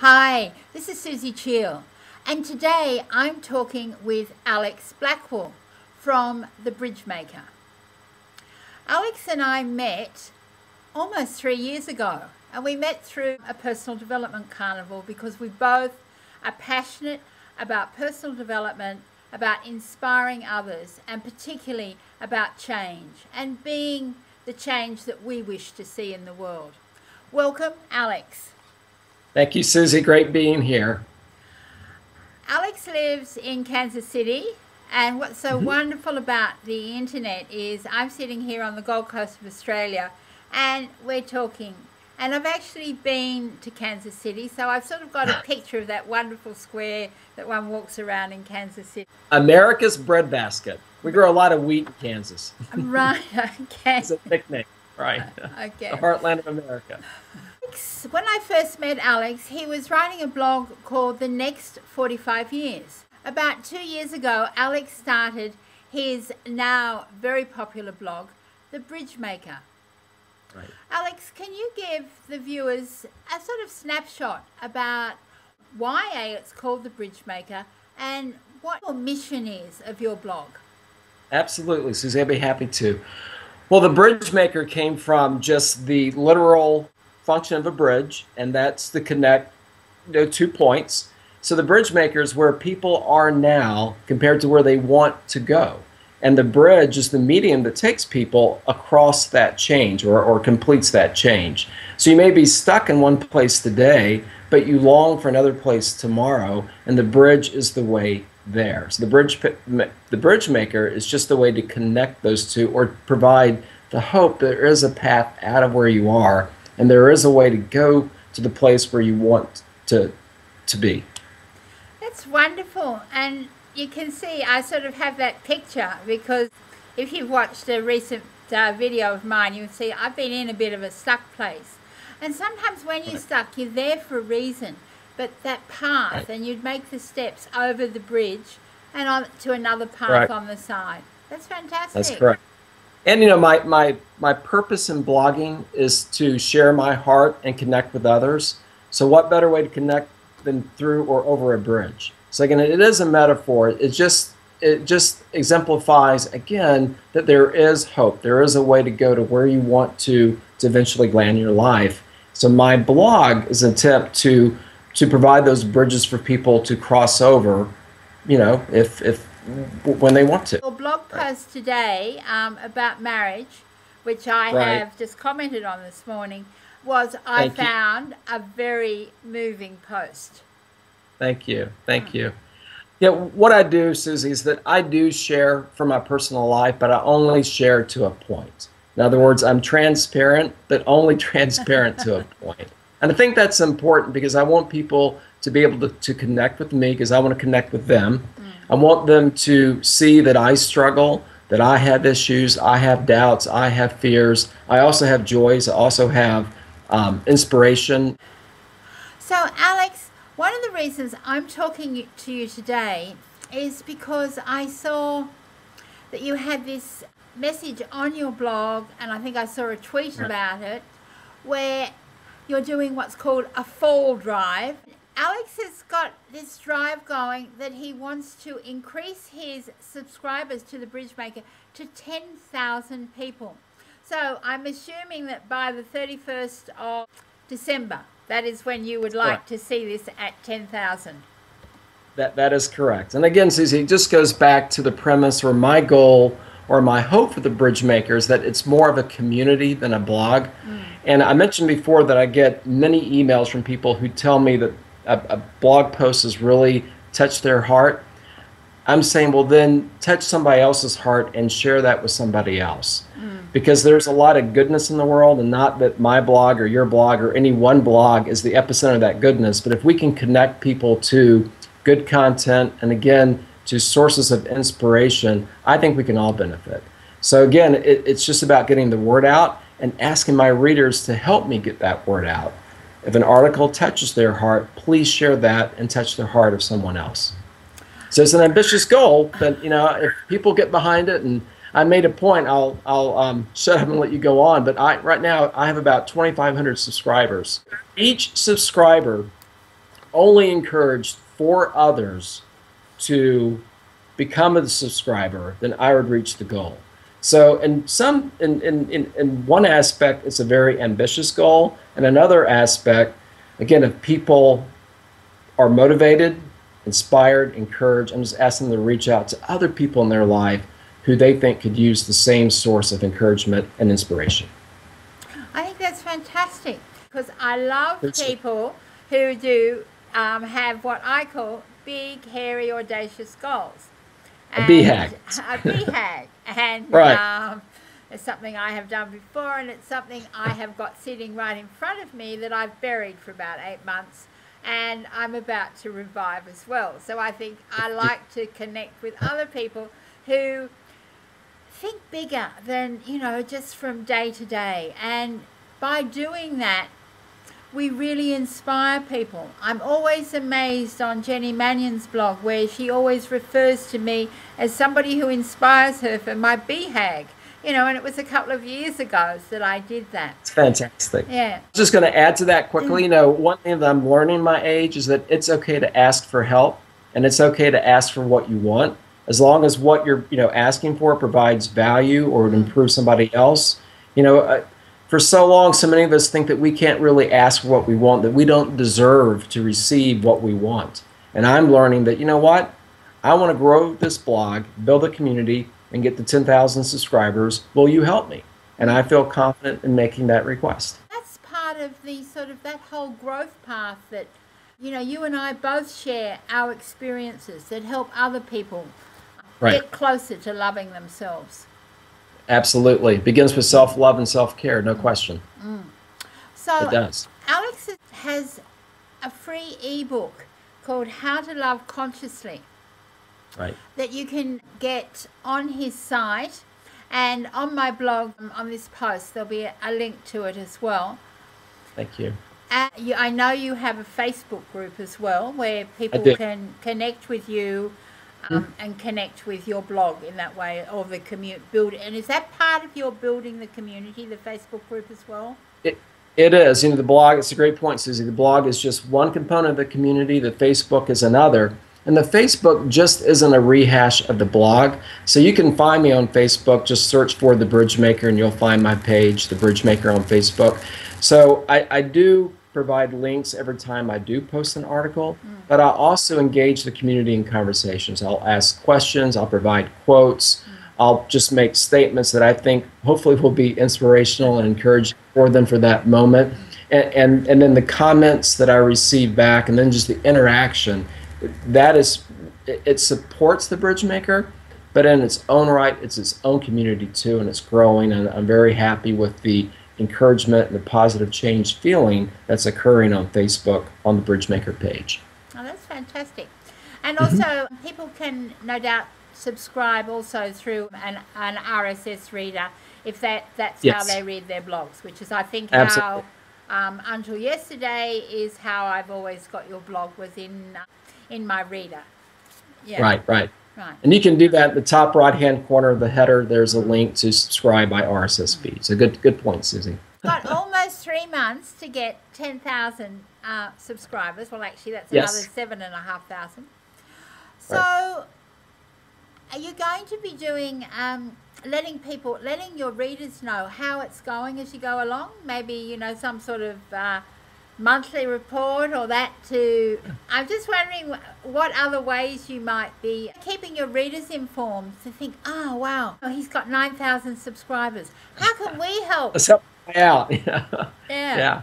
Hi, this is Susie Cheel, and today I'm talking with Alex Blackwell from the Bridgemaker. Alex and I met almost 3 years ago, and we met through a personal development carnival because we both are passionate about personal development, about inspiring others, and particularly about change and being the change that we wish to see in the world. Welcome, Alex. Thank you, Susie. Great being here. Alex lives in Kansas City, and what's so wonderful about the internet is I'm sitting here on the Gold Coast of Australia and we're talking, and I've actually been to Kansas City, so I've sort of got a picture of that wonderful square that one walks around in Kansas City. America's breadbasket. We grow a lot of wheat in Kansas. Right, okay. It's a picnic, right? Okay. The heartland of America. When I first met Alex, he was writing a blog called The Next 45 Years. About 2 years ago, Alex started his now very popular blog, The Bridgemaker. Right. Alex, can you give the viewers a sort of snapshot about why it's called The Bridgemaker and what your mission is of your blog? Absolutely, Susie. I'd be happy to. Well, the Bridgemaker came from just the literal function of a bridge, and that's to connect 2 points. So the bridge maker is where people are now compared to where they want to go. And the bridge is the medium that takes people across that change or completes that change. So you may be stuck in one place today, but you long for another place tomorrow, and the bridge is the way there. So the bridge maker is just the way to connect those two or provide the hope that there is a path out of where you are, and there is a way to go to the place where you want to be. That's wonderful. And you can see I sort of have that picture because if you've watched a recent video of mine, you'll see I've been in a bit of a stuck place. And sometimes when you're stuck, you're there for a reason. But that path, and you'd make the steps over the bridge and on to another path on the side. That's fantastic. That's correct. And you know, my purpose in blogging is to share my heart and connect with others. So what better way to connect than through or over a bridge? So again, it is a metaphor. It just exemplifies again that there is hope. There is a way to go to where you want to eventually land your life. So my blog is an attempt to provide those bridges for people to cross over, you know, when they want to. Your blog post today about marriage, which I have just commented on this morning, was I found a very moving post. Thank you. Thank you. Yeah, what I do, Susie, is that I do share from my personal life, but I only share to a point. In other words, I'm transparent, but only transparent to a point. And I think that's important because I want people to be able to connect with me because I want to connect with them. I want them to see that I struggle, that I have issues, I have doubts, I have fears. I also have joys. I also have inspiration. So, Alex, one of the reasons I'm talking to you today is because I saw that you had this message on your blog, and I think I saw a tweet about it, where you're doing what's called a fall drive. Alex has got this drive going that he wants to increase his subscribers to the Bridgemaker to 10,000 people. So I'm assuming that by the 31st of December, that is when you would like to see this at 10,000. That is correct. And again, Susie, it just goes back to the premise or my goal or my hope for the Bridgemaker is that it's more of a community than a blog. And I mentioned before that I get many emails from people who tell me that a blog post has really touched their heart. I'm saying, well, then touch somebody else's heart and share that with somebody else. Because there's a lot of goodness in the world, and not that my blog or your blog or any one blog is the epicenter of that goodness, but if we can connect people to good content and again to sources of inspiration, I think we can all benefit. So again, it's just about getting the word out and asking my readers to help me get that word out. If an article touches their heart, please share that and touch the heart of someone else. So it's an ambitious goal, but you know, if people get behind it, and I made a point, I'll shut up and let you go on, but right now I have about 2,500 subscribers. Each subscriber only encouraged 4 others to become a subscriber, then I would reach the goal. So in one aspect, it's a very ambitious goal. And another aspect, again, if people are motivated, inspired, encouraged, I'm just asking them to reach out to other people in their life who they think could use the same source of encouragement and inspiration. I think that's fantastic, because I love people who do have what I call big, hairy, audacious goals. A bhag. A bhag. And right. It's something I have done before, and it's something I have got sitting right in front of me that I've buried for about 8 months, and I'm about to revive as well. So I think I like to connect with other people who think bigger than, you know, just from day to day. And by doing that, we really inspire people. I'm always amazed on Jenny Mannion's blog, where she always refers to me as somebody who inspires her for my bhag. You know, and it was a couple of years ago that I did that. It's fantastic. Yeah. Just going to add to that quickly. You know, one thing that I'm learning my age is that it's okay to ask for help, and it's okay to ask for what you want, as long as what you're, you know, asking for provides value or would improve somebody else. You know, for so long, so many of us think that we can't really ask for what we want, that we don't deserve to receive what we want. And I'm learning that, you know what? I want to grow this blog, build a community, and get to 10,000 subscribers. Will you help me? And I feel confident in making that request. That's part of the sort of that whole growth path that, you know, you and I both share our experiences that help other people get closer to loving themselves. Absolutely. It begins with self-love and self-care, no question. So it does. Alex has a free ebook called How to Love Consciously. Right. That you can get on his site, and on my blog, on this post, there'll be a link to it as well. Thank you. I know you have a Facebook group as well, where people can connect with you and connect with your blog in that way, or the build. And is that part of your building the community, the Facebook group as well? It is. You know, the blog, it's a great point, Susie. The blog is just one component of the community. The Facebook is another. And the Facebook just isn't a rehash of the blog. So you can find me on Facebook. Just search for The Bridgemaker and you'll find my page, The Bridgemaker, on Facebook. So I do provide links every time I do post an article, but I also engage the community in conversations. I'll ask questions, I'll provide quotes, I'll just make statements that I think hopefully will be inspirational and encouraging for them for that moment. And then the comments that I receive back, and then just the interaction, it supports the Bridgemaker, but in its own right, it's its own community too, and it's growing, and I'm very happy with the encouragement and the positive change feeling that's occurring on Facebook on the Bridgemaker page. Oh, that's fantastic. And also, people can no doubt subscribe also through an RSS reader if that's how they read their blogs, which is, I think, how until yesterday is how I've always got your blog, was in my reader. Yeah. Right. And you can do that in the top right-hand corner of the header. There's a link to subscribe by RSS feed. So good point, Susie. Got almost 3 months to get 10,000 subscribers. Well, actually, that's another 7,500. So, are you going to be doing letting your readers know how it's going as you go along? Maybe, you know, some sort of monthly report or that too. I'm just wondering what other ways you might be keeping your readers informed to think, oh, wow, he's got 9,000 subscribers. How can we help? Let's help out. Yeah.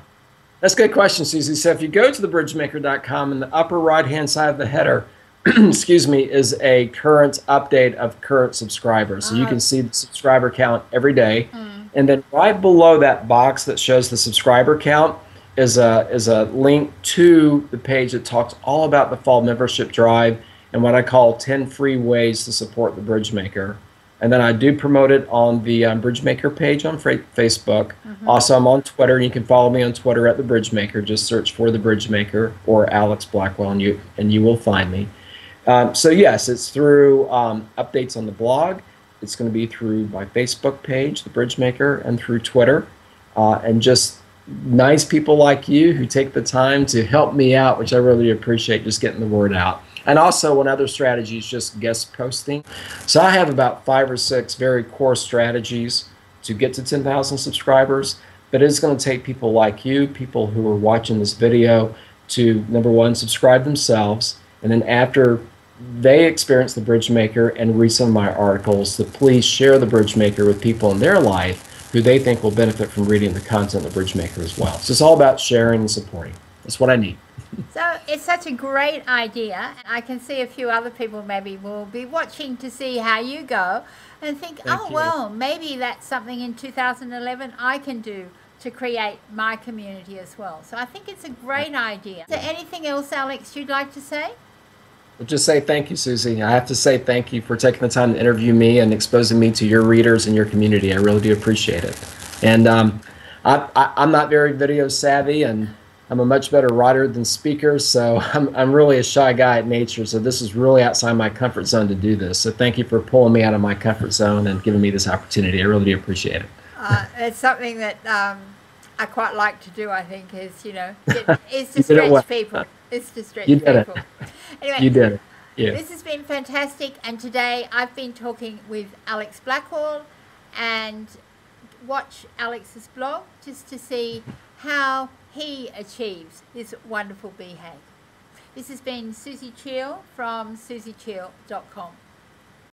That's a good question, Susie. So if you go to thebridgemaker.com, in the upper right-hand side of the header, excuse me, is a current update of current subscribers. So you can see the subscriber count every day. And then right below that box that shows the subscriber count is a link to the page that talks all about the fall membership drive and what I call 10 free ways to support the Bridgemaker. And then I do promote it on the Bridgemaker page on Facebook. Also, I'm on Twitter, and you can follow me on Twitter at the Bridgemaker. Just search for the Bridgemaker or Alex Blackwell, and you will find me. So yes, it's through updates on the blog. It's going to be through my Facebook page, the Bridgemaker, and through Twitter, and just nice people like you who take the time to help me out, which I really appreciate, just getting the word out. And also, one other strategy is just guest posting. So I have about 5 or 6 very core strategies to get to 10,000 subscribers, but it's going to take people like you, people who are watching this video, to number one, subscribe themselves, and then after they experience the Bridgemaker and read some of my articles, to please share the Bridgemaker with people in their life who they think will benefit from reading the content of the Bridgemaker as well. So it's all about sharing and supporting. That's what I need. So it's such a great idea. I can see a few other people maybe will be watching to see how you go and think, oh, well, maybe that's something in 2011 I can do to create my community as well. So I think it's a great idea. Is there anything else, Alex, you'd like to say? I'll just say thank you, Susie. I have to say thank you for taking the time to interview me and exposing me to your readers and your community. I really do appreciate it. And I'm not very video savvy, and I'm a much better writer than speaker, so I'm really a shy guy at nature, so this is really outside my comfort zone to do this. So thank you for pulling me out of my comfort zone and giving me this opportunity. I really do appreciate it. It's something that I quite like to do, I think, is, is to stretch people. It's to stretch people. Anyway, you did it. Yeah. This has been fantastic, and today I've been talking with Alex Blackwell, and watch Alex's blog just to see how he achieves this wonderful bhag. This has been Susie Cheel from susiechiel.com.